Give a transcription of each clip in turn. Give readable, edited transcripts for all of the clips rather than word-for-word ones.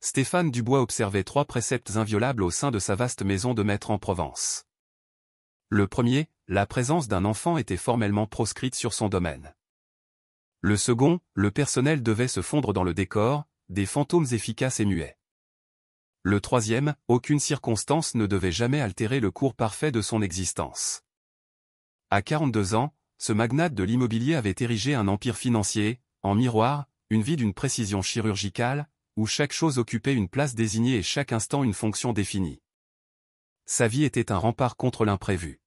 Stéphane Dubois observait 3 préceptes inviolables au sein de sa vaste maison de maître en Provence. Le premier, la présence d'un enfant était formellement proscrite sur son domaine. Le second, le personnel devait se fondre dans le décor, des fantômes efficaces et muets. Le troisième, aucune circonstance ne devait jamais altérer le cours parfait de son existence. À 42 ans, ce magnate de l'immobilier avait érigé un empire financier, en miroir, une vie d'une précision chirurgicale, où chaque chose occupait une place désignée et chaque instant une fonction définie. Sa vie était un rempart contre l'imprévu.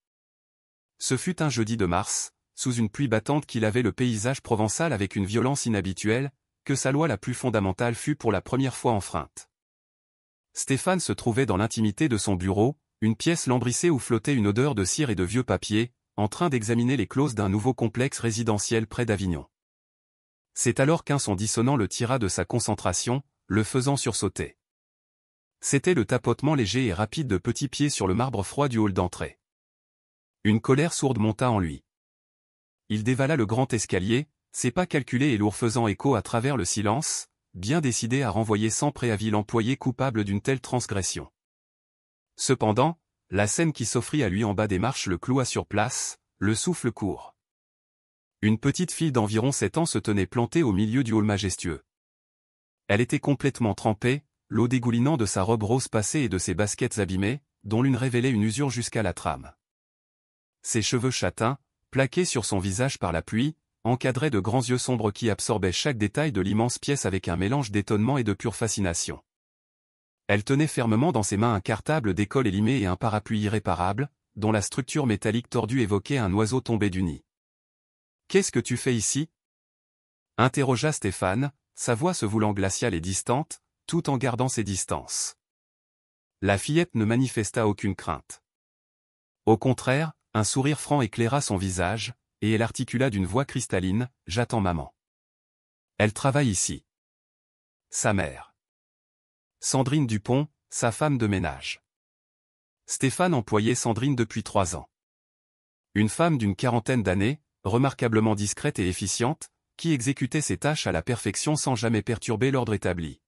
Ce fut un jeudi de mars, sous une pluie battante qu'il avait le paysage provençal avec une violence inhabituelle, que sa loi la plus fondamentale fut pour la première fois enfreinte. Stéphane se trouvait dans l'intimité de son bureau, une pièce lambrissée où flottait une odeur de cire et de vieux papiers, en train d'examiner les clauses d'un nouveau complexe résidentiel près d'Avignon. C'est alors qu'un son dissonant le tira de sa concentration, le faisant sursauter. C'était le tapotement léger et rapide de petits pieds sur le marbre froid du hall d'entrée. Une colère sourde monta en lui. Il dévala le grand escalier, ses pas calculés et lourds faisant écho à travers le silence, bien décidé à renvoyer sans préavis l'employé coupable d'une telle transgression. Cependant, la scène qui s'offrit à lui en bas des marches le cloua sur place, le souffle court. Une petite fille d'environ 7 ans se tenait plantée au milieu du hall majestueux. Elle était complètement trempée, l'eau dégoulinant de sa robe rose passée et de ses baskets abîmées, dont l'une révélait une usure jusqu'à la trame. Ses cheveux châtains, plaqués sur son visage par la pluie, encadraient de grands yeux sombres qui absorbaient chaque détail de l'immense pièce avec un mélange d'étonnement et de pure fascination. Elle tenait fermement dans ses mains un cartable d'école élimé et un parapluie irréparable, dont la structure métallique tordue évoquait un oiseau tombé du nid. « Qu'est-ce que tu fais ici » interrogea Stéphane, sa voix se voulant glaciale et distante, tout en gardant ses distances. La fillette ne manifesta aucune crainte. Au contraire, un sourire franc éclaira son visage, et elle articula d'une voix cristalline, « J'attends maman. Elle travaille ici. » Sa mère. Sandrine Dupont, sa femme de ménage. Stéphane employait Sandrine depuis 3 ans. Une femme d'une quarantaine d'années, remarquablement discrète et efficiente, qui exécutait ses tâches à la perfection sans jamais perturber l'ordre établi.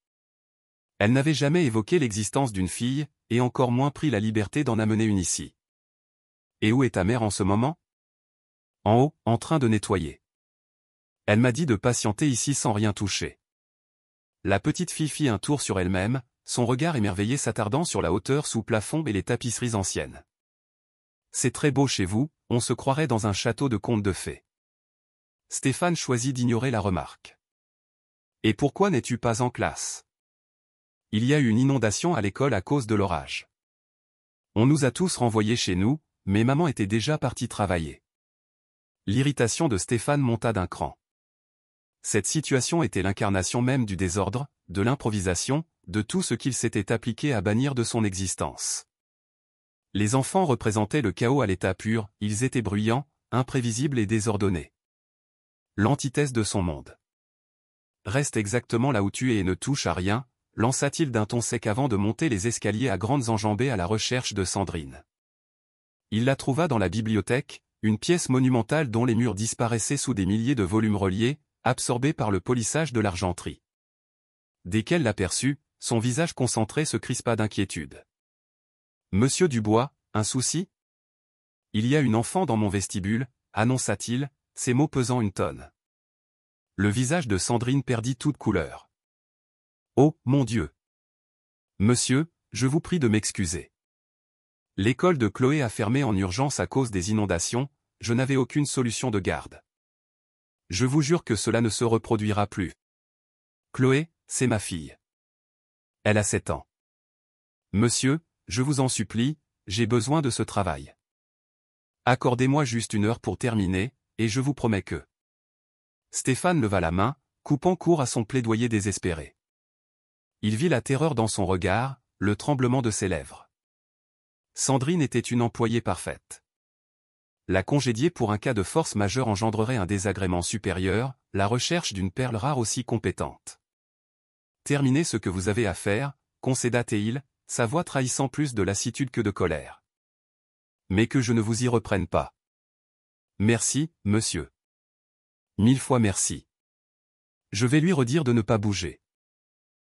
Elle n'avait jamais évoqué l'existence d'une fille, et encore moins pris la liberté d'en amener une ici. « Et où est ta mère en ce moment ?»« En haut, en train de nettoyer. Elle m'a dit de patienter ici sans rien toucher. » La petite fille fit un tour sur elle-même, son regard émerveillé s'attardant sur la hauteur sous plafond et les tapisseries anciennes. « C'est très beau chez vous, on se croirait dans un château de conte de fées. » Stéphane choisit d'ignorer la remarque. « Et pourquoi n'es-tu pas en classe ? Il y a eu une inondation à l'école à cause de l'orage. On nous a tous renvoyés chez nous, mais maman était déjà partie travailler. » L'irritation de Stéphane monta d'un cran. Cette situation était l'incarnation même du désordre, de l'improvisation, de tout ce qu'il s'était appliqué à bannir de son existence. Les enfants représentaient le chaos à l'état pur, ils étaient bruyants, imprévisibles et désordonnés. L'antithèse de son monde. « Reste exactement là où tu es et ne touche à rien », lança-t-il d'un ton sec avant de monter les escaliers à grandes enjambées à la recherche de Sandrine. Il la trouva dans la bibliothèque, une pièce monumentale dont les murs disparaissaient sous des milliers de volumes reliés, absorbés par le polissage de l'argenterie. Dès qu'elle l'aperçut, son visage concentré se crispa d'inquiétude. « Monsieur Dubois, un souci ? » « Il y a une enfant dans mon vestibule, » annonça-t-il, ses mots pesant une tonne. Le visage de Sandrine perdit toute couleur. « Oh, mon Dieu ! Monsieur, je vous prie de m'excuser. L'école de Chloé a fermé en urgence à cause des inondations, je n'avais aucune solution de garde. Je vous jure que cela ne se reproduira plus. Chloé, c'est ma fille. Elle a 7 ans. Monsieur, je vous en supplie, j'ai besoin de ce travail. Accordez-moi juste 1 heure pour terminer, et je vous promets que... » Stéphane leva la main, coupant court à son plaidoyer désespéré. Il vit la terreur dans son regard, le tremblement de ses lèvres. Sandrine était une employée parfaite. La congédier pour un cas de force majeure engendrerait un désagrément supérieur, la recherche d'une perle rare aussi compétente. « Terminez ce que vous avez à faire, » concéda-t-il, sa voix trahissant plus de lassitude que de colère. « Mais que je ne vous y reprenne pas. »« Merci, monsieur. »« 1000 fois merci. Je vais lui redire de ne pas bouger. »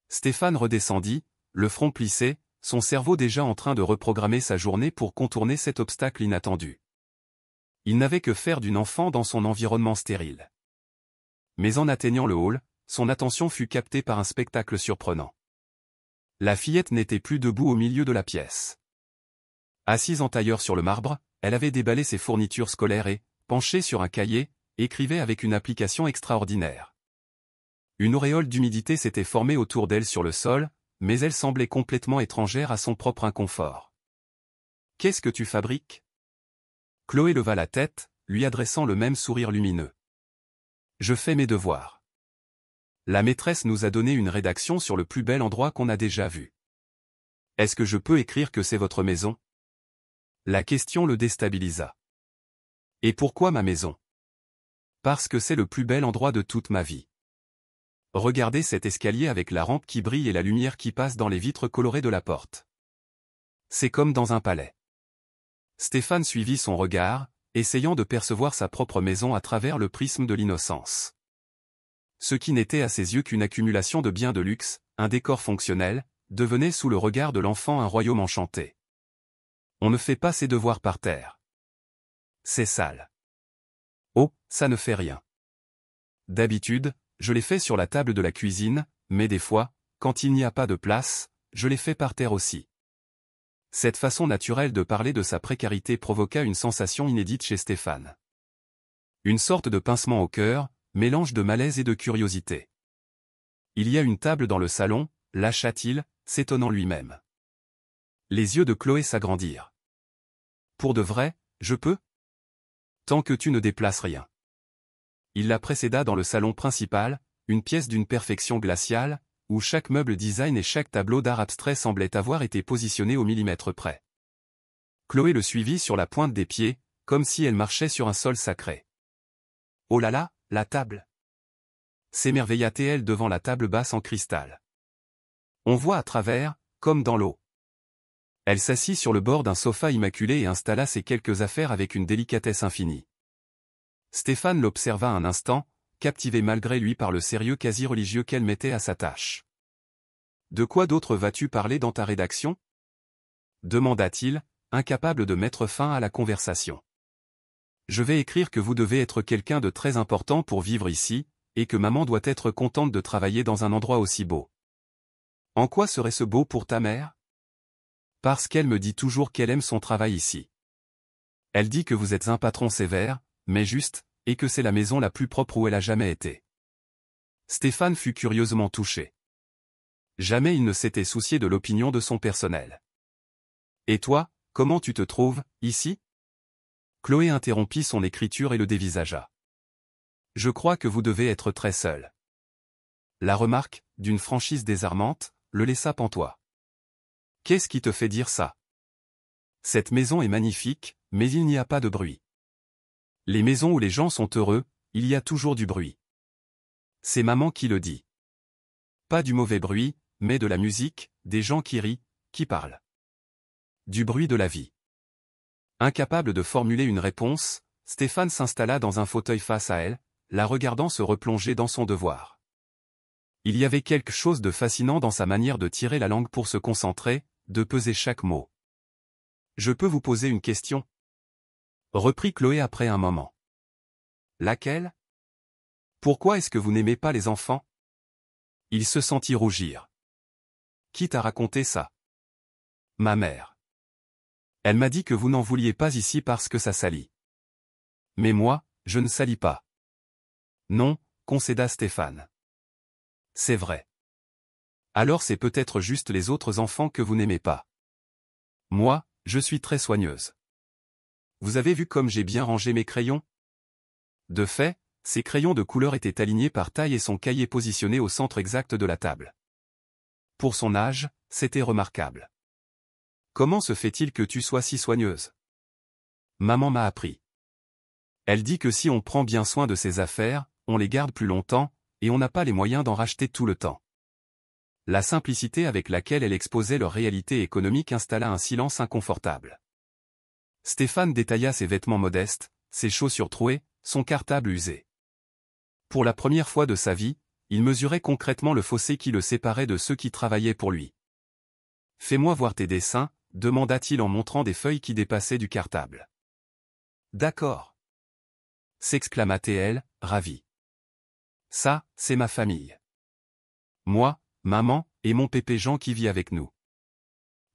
Stéphane redescendit, le front plissé, son cerveau déjà en train de reprogrammer sa journée pour contourner cet obstacle inattendu. Il n'avait que faire d'une enfant dans son environnement stérile. Mais en atteignant le hall, son attention fut captée par un spectacle surprenant. La fillette n'était plus debout au milieu de la pièce. Assise en tailleur sur le marbre, elle avait déballé ses fournitures scolaires et, penchée sur un cahier, écrivait avec une application extraordinaire. Une auréole d'humidité s'était formée autour d'elle sur le sol, mais elle semblait complètement étrangère à son propre inconfort. « Qu'est-ce que tu fabriques ?» Chloé leva la tête, lui adressant le même sourire lumineux. « Je fais mes devoirs. La maîtresse nous a donné une rédaction sur le plus bel endroit qu'on a déjà vu. Est-ce que je peux écrire que c'est votre maison ?» La question le déstabilisa. « Et pourquoi ma maison ?»« Parce que c'est le plus bel endroit de toute ma vie. Regardez cet escalier avec la rampe qui brille et la lumière qui passe dans les vitres colorées de la porte. C'est comme dans un palais. » Stéphane suivit son regard, essayant de percevoir sa propre maison à travers le prisme de l'innocence. Ce qui n'était à ses yeux qu'une accumulation de biens de luxe, un décor fonctionnel, devenait sous le regard de l'enfant un royaume enchanté. On ne fait pas ses devoirs par terre. C'est sale. Oh, ça ne fait rien. D'habitude, je les fais sur la table de la cuisine, mais des fois, quand il n'y a pas de place, je les fais par terre aussi. Cette façon naturelle de parler de sa précarité provoqua une sensation inédite chez Stéphane. Une sorte de pincement au cœur, mélange de malaise et de curiosité. Il y a une table dans le salon, lâcha-t-il, s'étonnant lui-même. Les yeux de Chloé s'agrandirent. Pour de vrai, je peux ? Tant que tu ne déplaces rien. Il la précéda dans le salon principal, une pièce d'une perfection glaciale, où chaque meuble design et chaque tableau d'art abstrait semblaient avoir été positionnés au millimètre près. Chloé le suivit sur la pointe des pieds, comme si elle marchait sur un sol sacré. Oh là là, la table ! S'émerveilla-t-elle devant la table basse en cristal. On voit à travers, comme dans l'eau. Elle s'assit sur le bord d'un sofa immaculé et installa ses quelques affaires avec une délicatesse infinie. Stéphane l'observa un instant, captivé malgré lui par le sérieux quasi religieux qu'elle mettait à sa tâche. « De quoi d'autre vas-tu parler dans ta rédaction ?» demanda-t-il, incapable de mettre fin à la conversation. « Je vais écrire que vous devez être quelqu'un de très important pour vivre ici, et que maman doit être contente de travailler dans un endroit aussi beau. » En quoi serait-ce beau pour ta mère ? Parce qu'elle me dit toujours qu'elle aime son travail ici. Elle dit que vous êtes un patron sévère, mais juste, et que c'est la maison la plus propre où elle a jamais été. Stéphane fut curieusement touché. Jamais il ne s'était soucié de l'opinion de son personnel. Et toi, comment tu te trouves, ici ? Chloé interrompit son écriture et le dévisagea. Je crois que vous devez être très seul. La remarque, d'une franchise désarmante, le laissa pantois. Qu'est-ce qui te fait dire ça ? Cette maison est magnifique, mais il n'y a pas de bruit. Les maisons où les gens sont heureux, il y a toujours du bruit. C'est maman qui le dit. Pas du mauvais bruit, mais de la musique, des gens qui rient, qui parlent. Du bruit de la vie. Incapable de formuler une réponse, Stéphane s'installa dans un fauteuil face à elle, la regardant se replonger dans son devoir. Il y avait quelque chose de fascinant dans sa manière de tirer la langue pour se concentrer, de peser chaque mot. « Je peux vous poser une question ?» reprit Chloé après un moment. « Laquelle ? Pourquoi est-ce que vous n'aimez pas les enfants ?» Il se sentit rougir. « Qui t'a raconté ça ? » Ma mère. Elle m'a dit que vous n'en vouliez pas ici parce que ça salit. Mais moi, je ne salis pas. Non, concéda Stéphane. C'est vrai. Alors c'est peut-être juste les autres enfants que vous n'aimez pas. Moi, je suis très soigneuse. Vous avez vu comme j'ai bien rangé mes crayons ? De fait, ses crayons de couleur étaient alignés par taille et son cahier positionné au centre exact de la table. Pour son âge, c'était remarquable. Comment se fait-il que tu sois si soigneuse ? Maman m'a appris. Elle dit que si on prend bien soin de ses affaires, on les garde plus longtemps, et on n'a pas les moyens d'en racheter tout le temps. La simplicité avec laquelle elle exposait leur réalité économique installa un silence inconfortable. Stéphane détailla ses vêtements modestes, ses chaussures trouées, son cartable usé. Pour la première fois de sa vie, il mesurait concrètement le fossé qui le séparait de ceux qui travaillaient pour lui. « Fais-moi voir tes dessins », demanda-t-il en montrant des feuilles qui dépassaient du cartable. « D'accord. » s'exclama TL, ravi. « Ça, c'est ma famille. Moi, maman, et mon pépé Jean qui vit avec nous. »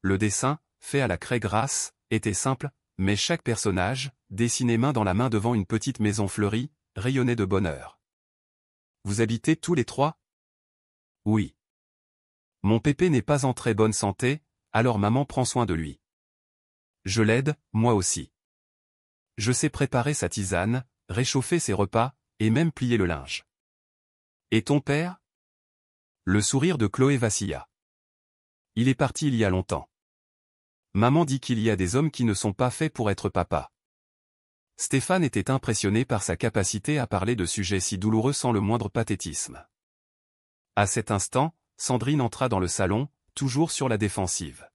Le dessin, fait à la craie grasse, était simple, mais chaque personnage, dessiné main dans la main devant une petite maison fleurie, rayonnait de bonheur. « Vous habitez tous les trois ? » ? « Oui. Mon pépé n'est pas en très bonne santé, alors maman prend soin de lui. Je l'aide, moi aussi. Je sais préparer sa tisane, réchauffer ses repas, et même plier le linge. Et ton père ? » Le sourire de Chloé vacilla. « Il est parti il y a longtemps. Maman dit qu'il y a des hommes qui ne sont pas faits pour être papa. » Stéphane était impressionné par sa capacité à parler de sujets si douloureux sans le moindre pathétisme. À cet instant, Sandrine entra dans le salon, toujours sur la défensive.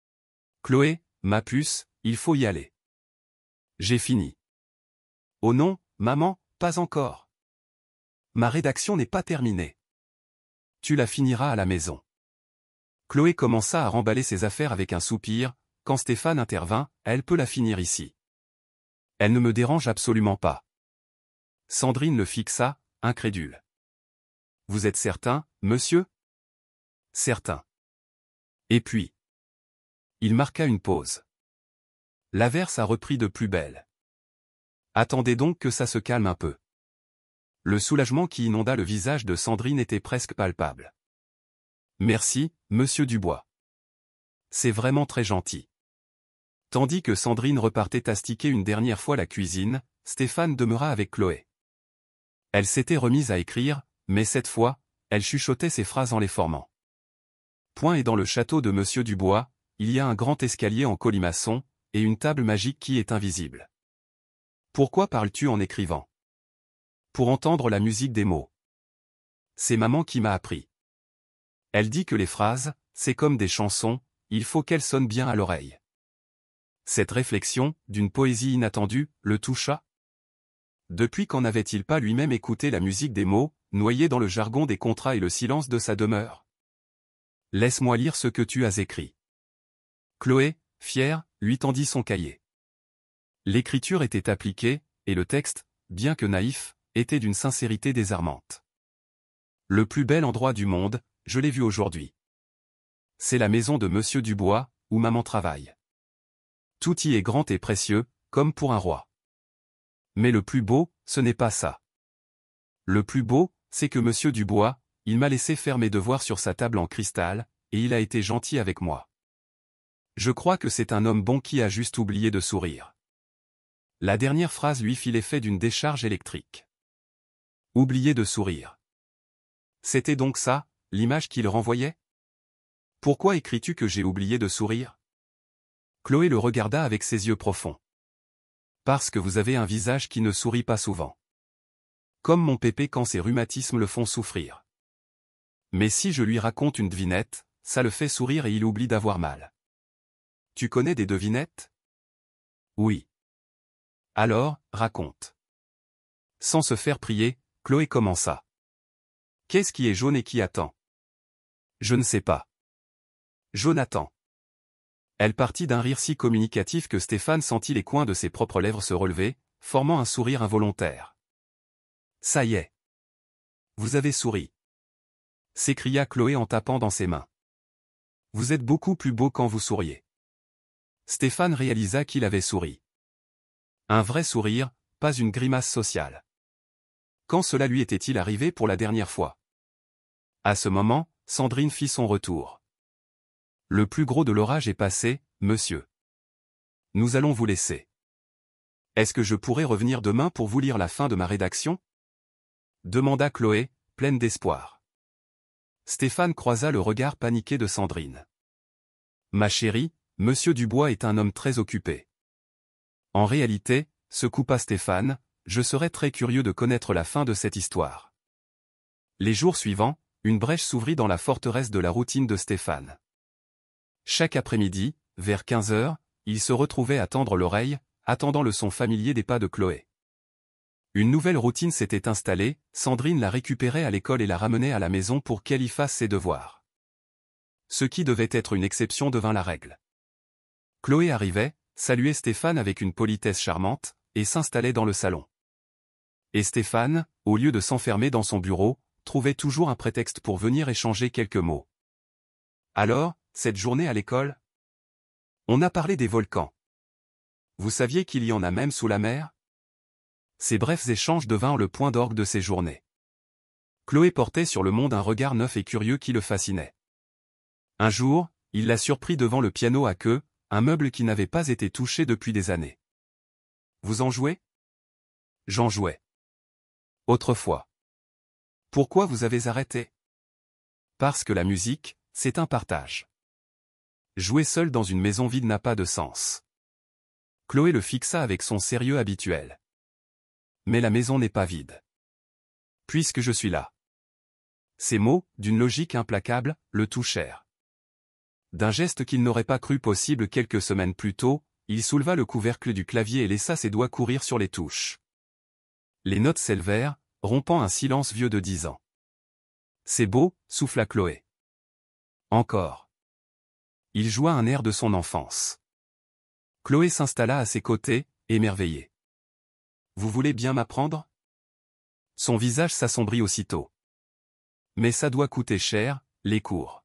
« Chloé, ma puce, il faut y aller. »« J'ai fini. »« Oh non, maman, pas encore. Ma rédaction n'est pas terminée. »« Tu la finiras à la maison. » Chloé commença à remballer ses affaires avec un soupir, quand Stéphane intervint, « Elle peut la finir ici. »« Elle ne me dérange absolument pas. » Sandrine le fixa, incrédule. « Vous êtes certain, monsieur ? » ?»« Certain. » Et puis. Il marqua une pause. L'averse a repris de plus belle. Attendez donc que ça se calme un peu. Le soulagement qui inonda le visage de Sandrine était presque palpable. Merci, monsieur Dubois. C'est vraiment très gentil. Tandis que Sandrine repartait astiquer une dernière fois la cuisine, Stéphane demeura avec Chloé. Elle s'était remise à écrire, mais cette fois, elle chuchotait ses phrases en les formant. Point et dans le château de monsieur Dubois, il y a un grand escalier en colimaçon, et une table magique qui est invisible. Pourquoi parles-tu en écrivant ? Pour entendre la musique des mots. C'est maman qui m'a appris. Elle dit que les phrases, c'est comme des chansons, il faut qu'elles sonnent bien à l'oreille. Cette réflexion, d'une poésie inattendue, le toucha. Depuis quand n'avait-il pas lui-même écouté la musique des mots, noyé dans le jargon des contrats et le silence de sa demeure ? Laisse-moi lire ce que tu as écrit. Chloé, fière, lui tendit son cahier. L'écriture était appliquée, et le texte, bien que naïf, était d'une sincérité désarmante. Le plus bel endroit du monde, je l'ai vu aujourd'hui. C'est la maison de monsieur Dubois, où maman travaille. Tout y est grand et précieux, comme pour un roi. Mais le plus beau, ce n'est pas ça. Le plus beau, c'est que monsieur Dubois, il m'a laissé faire mes devoirs sur sa table en cristal, et il a été gentil avec moi. Je crois que c'est un homme bon qui a juste oublié de sourire. La dernière phrase lui fit l'effet d'une décharge électrique. Oublier de sourire. C'était donc ça, l'image qu'il renvoyait ? Pourquoi écris-tu que j'ai oublié de sourire ? Chloé le regarda avec ses yeux profonds. Parce que vous avez un visage qui ne sourit pas souvent. Comme mon pépé quand ses rhumatismes le font souffrir. Mais si je lui raconte une devinette, ça le fait sourire et il oublie d'avoir mal. Tu connais des devinettes ? Oui. Alors, raconte. Sans se faire prier, Chloé commença. Qu'est-ce qui est jaune et qui attend ? Je ne sais pas. Jonathan. Elle partit d'un rire si communicatif que Stéphane sentit les coins de ses propres lèvres se relever, formant un sourire involontaire. Ça y est. Vous avez souri. S'écria Chloé en tapant dans ses mains. Vous êtes beaucoup plus beau quand vous souriez. Stéphane réalisa qu'il avait souri. Un vrai sourire, pas une grimace sociale. Quand cela lui était-il arrivé pour la dernière fois ? À ce moment, Sandrine fit son retour. Le plus gros de l'orage est passé, monsieur. Nous allons vous laisser. Est-ce que je pourrais revenir demain pour vous lire la fin de ma rédaction ? Demanda Chloé, pleine d'espoir. Stéphane croisa le regard paniqué de Sandrine. Ma chérie, monsieur Dubois est un homme très occupé. En réalité, se coupa Stéphane, je serais très curieux de connaître la fin de cette histoire. Les jours suivants, une brèche s'ouvrit dans la forteresse de la routine de Stéphane. Chaque après-midi, vers 15 heures, il se retrouvait à tendre l'oreille, attendant le son familier des pas de Chloé. Une nouvelle routine s'était installée, Sandrine la récupérait à l'école et la ramenait à la maison pour qu'elle y fasse ses devoirs. Ce qui devait être une exception devint la règle. Chloé arrivait, saluait Stéphane avec une politesse charmante, et s'installait dans le salon. Et Stéphane, au lieu de s'enfermer dans son bureau, trouvait toujours un prétexte pour venir échanger quelques mots. Alors, cette journée à l'école? On a parlé des volcans. Vous saviez qu'il y en a même sous la mer? Ces brefs échanges devinrent le point d'orgue de ces journées. Chloé portait sur le monde un regard neuf et curieux qui le fascinait. Un jour, il la surprit devant le piano à queue, un meuble qui n'avait pas été touché depuis des années. Vous en jouez? J'en jouais. Autrefois. Pourquoi vous avez arrêté? Parce que la musique, c'est un partage. Jouer seul dans une maison vide n'a pas de sens. Chloé le fixa avec son sérieux habituel. Mais la maison n'est pas vide. Puisque je suis là. Ces mots, d'une logique implacable, le touchèrent. D'un geste qu'il n'aurait pas cru possible quelques semaines plus tôt, il souleva le couvercle du clavier et laissa ses doigts courir sur les touches. Les notes s'élevèrent, rompant un silence vieux de 10 ans. C'est beau, souffla Chloé. Encore. Il joua un air de son enfance. Chloé s'installa à ses côtés, émerveillée. Vous voulez bien m'apprendre? Son visage s'assombrit aussitôt. Mais ça doit coûter cher, les cours.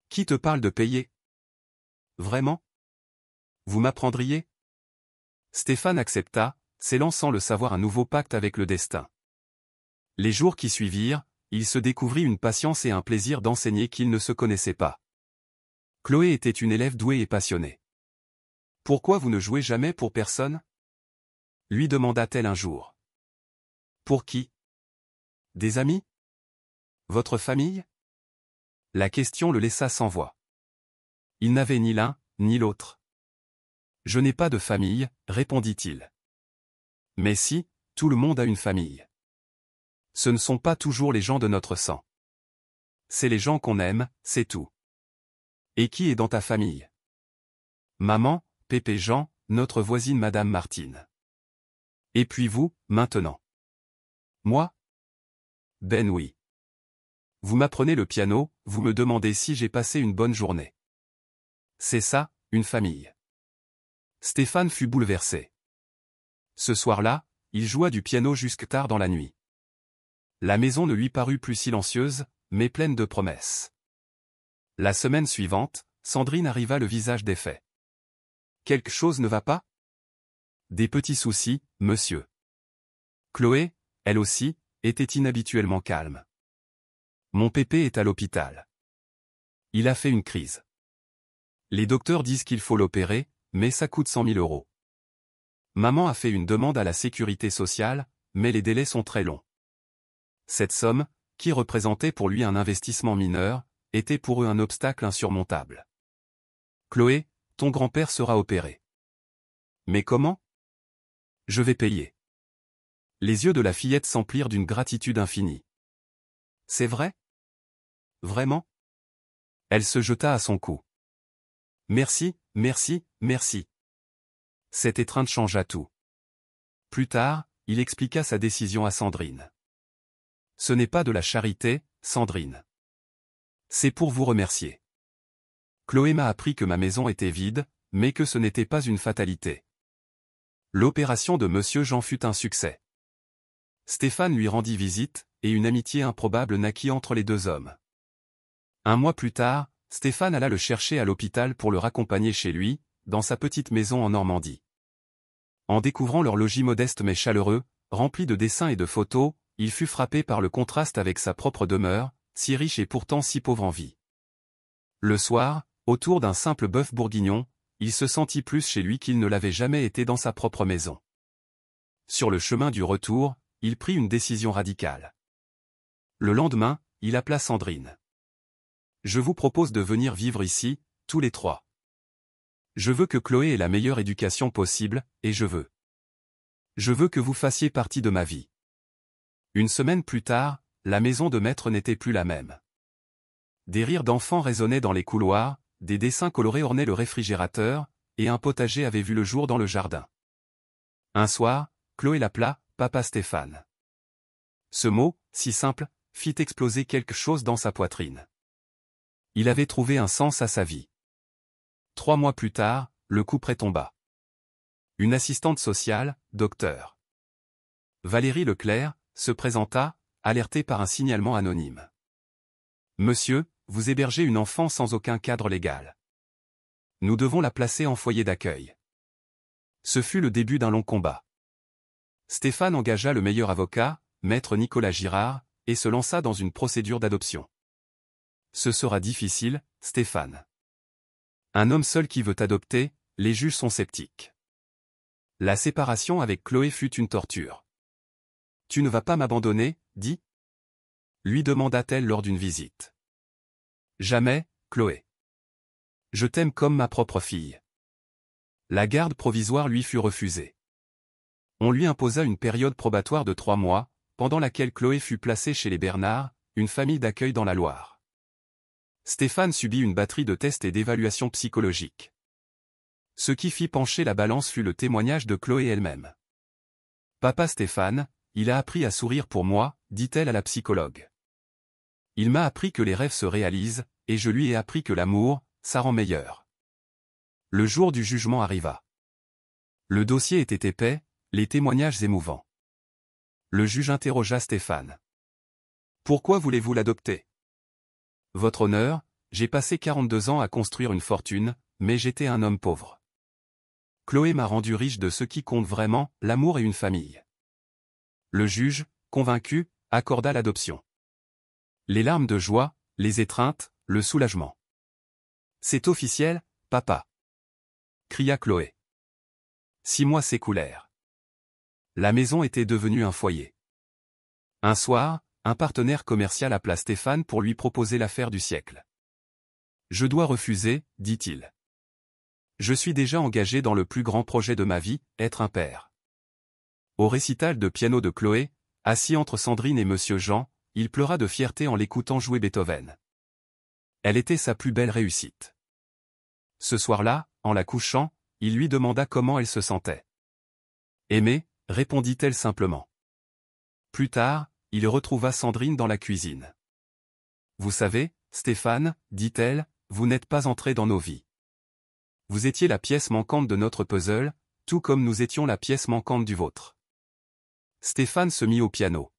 Qui te parle de payer? Vraiment? Vous m'apprendriez? Stéphane accepta, s'élançant le savoir un nouveau pacte avec le destin. Les jours qui suivirent, il se découvrit une patience et un plaisir d'enseigner qu'il ne se connaissait pas. Chloé était une élève douée et passionnée. Pourquoi vous ne jouez jamais pour personne? Lui demanda-t-elle un jour. Pour qui? Des amis? Votre famille? La question le laissa sans voix. Il n'avait ni l'un, ni l'autre. Je n'ai pas de famille, répondit-il. Mais si, tout le monde a une famille. Ce ne sont pas toujours les gens de notre sang. C'est les gens qu'on aime, c'est tout. Et qui est dans ta famille? Maman, Pépé Jean, notre voisine Madame Martine. Et puis vous, maintenant. Moi? Ben oui. Vous m'apprenez le piano, vous me demandez si j'ai passé une bonne journée. C'est ça, une famille. Stéphane fut bouleversé. Ce soir-là, il joua du piano jusque tard dans la nuit. La maison ne lui parut plus silencieuse, mais pleine de promesses. La semaine suivante, Sandrine arriva le visage défait. Quelque chose ne va pas? Des petits soucis, monsieur. Chloé, elle aussi, était inhabituellement calme. Mon pépé est à l'hôpital. Il a fait une crise. Les docteurs disent qu'il faut l'opérer, mais ça coûte 100 000 €. Maman a fait une demande à la sécurité sociale, mais les délais sont très longs. Cette somme, qui représentait pour lui un investissement mineur, était pour eux un obstacle insurmontable. Chloé, ton grand-père sera opéré. Mais comment? Je vais payer. Les yeux de la fillette s'emplirent d'une gratitude infinie. C'est vrai? Vraiment? Elle se jeta à son cou. Merci, merci, merci. Cette étreinte changea tout. Plus tard, il expliqua sa décision à Sandrine. Ce n'est pas de la charité, Sandrine. C'est pour vous remercier. Chloé m'a appris que ma maison était vide, mais que ce n'était pas une fatalité. L'opération de Monsieur Jean fut un succès. Stéphane lui rendit visite, et une amitié improbable naquit entre les deux hommes. Un mois plus tard, Stéphane alla le chercher à l'hôpital pour le raccompagner chez lui, dans sa petite maison en Normandie. En découvrant leur logis modeste mais chaleureux, rempli de dessins et de photos, il fut frappé par le contraste avec sa propre demeure, si riche et pourtant si pauvre en vie. Le soir, autour d'un simple bœuf bourguignon, il se sentit plus chez lui qu'il ne l'avait jamais été dans sa propre maison. Sur le chemin du retour, il prit une décision radicale. Le lendemain, il appela Sandrine. Je vous propose de venir vivre ici, tous les trois. Je veux que Chloé ait la meilleure éducation possible, et je veux que vous fassiez partie de ma vie. Une semaine plus tard, la maison de maître n'était plus la même. Des rires d'enfants résonnaient dans les couloirs, des dessins colorés ornaient le réfrigérateur, et un potager avait vu le jour dans le jardin. Un soir, Chloé l'appela, papa Stéphane. Ce mot, si simple, fit exploser quelque chose dans sa poitrine. Il avait trouvé un sens à sa vie. 3 mois plus tard, le coup près tomba. Une assistante sociale, docteur Valérie Leclerc, se présenta, alertée par un signalement anonyme. « Monsieur, vous hébergez une enfant sans aucun cadre légal. Nous devons la placer en foyer d'accueil. » Ce fut le début d'un long combat. Stéphane engagea le meilleur avocat, maître Nicolas Girard, et se lança dans une procédure d'adoption. Ce sera difficile, Stéphane. Un homme seul qui veut adopter, les juges sont sceptiques. La séparation avec Chloé fut une torture. « Tu ne vas pas m'abandonner, dis ?» lui demanda-t-elle lors d'une visite. « Jamais, Chloé. Je t'aime comme ma propre fille. » La garde provisoire lui fut refusée. On lui imposa une période probatoire de 3 mois, pendant laquelle Chloé fut placée chez les Bernard, une famille d'accueil dans la Loire. Stéphane subit une batterie de tests et d'évaluations psychologiques. Ce qui fit pencher la balance fut le témoignage de Chloé elle-même. « Papa Stéphane, il a appris à sourire pour moi, dit-elle à la psychologue. Il m'a appris que les rêves se réalisent, et je lui ai appris que l'amour, ça rend meilleur. » Le jour du jugement arriva. Le dossier était épais, les témoignages émouvants. Le juge interrogea Stéphane. « Pourquoi voulez-vous l'adopter ? » « Votre honneur, j'ai passé 42 ans à construire une fortune, mais j'étais un homme pauvre. Chloé m'a rendu riche de ce qui compte vraiment, l'amour et une famille. » Le juge, convaincu, accorda l'adoption. Les larmes de joie, les étreintes, le soulagement. « C'est officiel, papa !» cria Chloé. 6 mois s'écoulèrent. La maison était devenue un foyer. Un soir, un partenaire commercial appela Stéphane pour lui proposer l'affaire du siècle. « Je dois refuser, dit-il. Je suis déjà engagé dans le plus grand projet de ma vie, être un père. » Au récital de piano de Chloé, assis entre Sandrine et Monsieur Jean, il pleura de fierté en l'écoutant jouer Beethoven. Elle était sa plus belle réussite. Ce soir-là, en la couchant, il lui demanda comment elle se sentait. « Aimée », répondit-elle simplement. Plus tard, il retrouva Sandrine dans la cuisine. « Vous savez, Stéphane, dit-elle, vous n'êtes pas entré dans nos vies. Vous étiez la pièce manquante de notre puzzle, tout comme nous étions la pièce manquante du vôtre. » Stéphane se mit au piano.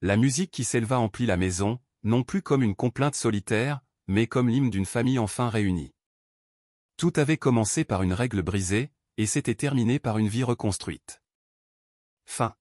La musique qui s'éleva emplit la maison, non plus comme une complainte solitaire, mais comme l'hymne d'une famille enfin réunie. Tout avait commencé par une règle brisée, et s'était terminé par une vie reconstruite. Fin.